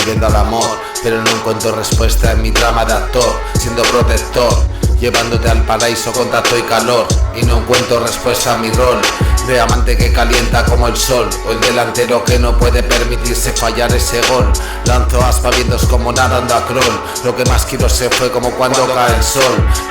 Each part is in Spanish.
volviendo al amor, pero no encuentro respuesta en mi trama de actor, siendo protector, llevándote al paraíso con tacto y calor, y no encuentro respuesta a mi rol de amante que calienta como el sol, o el delantero que no puede permitirse fallar ese gol. Lanzo aspavientos como nadando a crawl, lo que más quiero se fue como cuando cae el sol,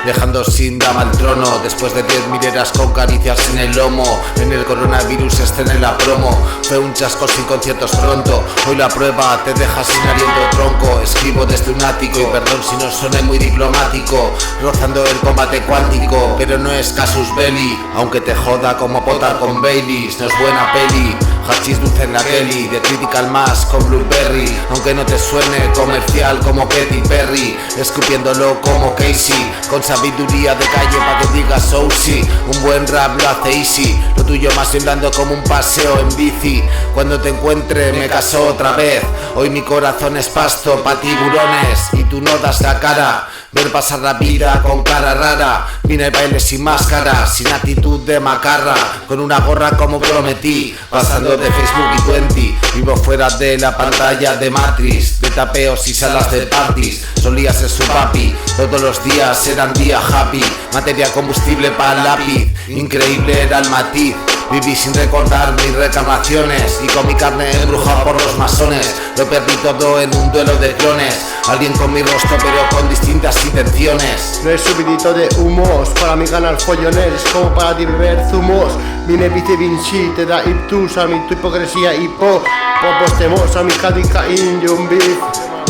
dejando sin dama el trono, después de 10 mineras con caricias en el lomo. En el coronavirus en la promo, fue un chasco sin conciertos pronto, hoy la prueba te deja sin aliento tronco. Escribo desde un ático y perdón si no soné muy diplomático, rozando el combate cuántico, pero no es casus belli, aunque te joda como potar con Baileys, no es buena peli. Hachís dulce en la Kelly, de Critical Mass con Blueberry, aunque no te suene comercial como Katy Perry, escupiéndolo como Casey, con sabiduría de calle pa' que digas oh sí. Un buen rap lo hace easy, lo tuyo más blando como un paseo en bici. Cuando te encuentre me caso otra vez, hoy mi corazón es pasto pa' tiburones y tú no das la cara. Ver pasar la vida con cara rara, vine el baile sin máscara, sin actitud de macarra, con una gorra como prometí, pasando de Facebook y 20. Vivo fuera de la pantalla de Matrix, de tapeos y salas de parties. Solía ser su papi, todos los días eran día happy, materia combustible para el lápiz, increíble era el matiz. Viví sin recordar mis reclamaciones y con mi carne embrujada por los masones. Lo perdí todo en un duelo de clones, alguien con mi rostro pero con distintas intenciones. No es subidito de humos, para mí ganar follones, es como para ti beber zumos. Vine vice Vinci, te da iptus, a mí tu hipocresía hipo. Popostemos a mi cadica in un beef.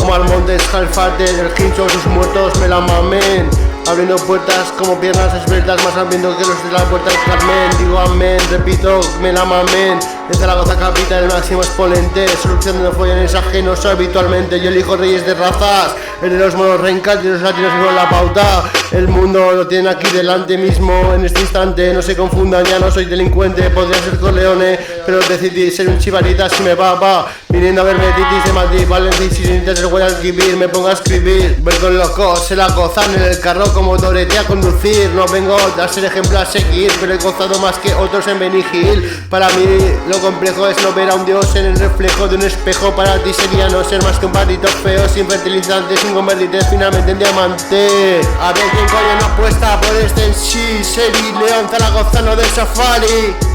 Omar Montes, Halfate, el hincho, sus muertos me la mamen. Abriendo puertas como piernas esbeltas, más hambriento que los de la puerta del Carmen. Digo amén, repito, me la mamen. De Zaragoza capital, el máximo exponente, solucionando follones ajenos habitualmente. Yo elijo reyes de razas, el de los monos rencas y los latinos que son la pauta. El mundo lo tienen aquí delante mismo, en este instante. No se confundan, ya no soy delincuente, podría ser Corleone, pero decidí ser un chivarita si me va. Viniendo a verme titis de Madrid, Valencia y si necesitas el güey al vivir, me pongo a escribir. Ver locos, se la gozan en el carro como Dorete a conducir. No vengo a ser ejemplo a seguir, pero he gozado más que otros en Benny Hill. Para mí lo complejo es no ver a un dios en el reflejo de un espejo. Para ti sería no ser más que un patito feo, sin fertilizante, sin convertirte finalmente en diamante. A ver quién coño no apuesta por este en sí, Seri, León, Zaragozano del Safari.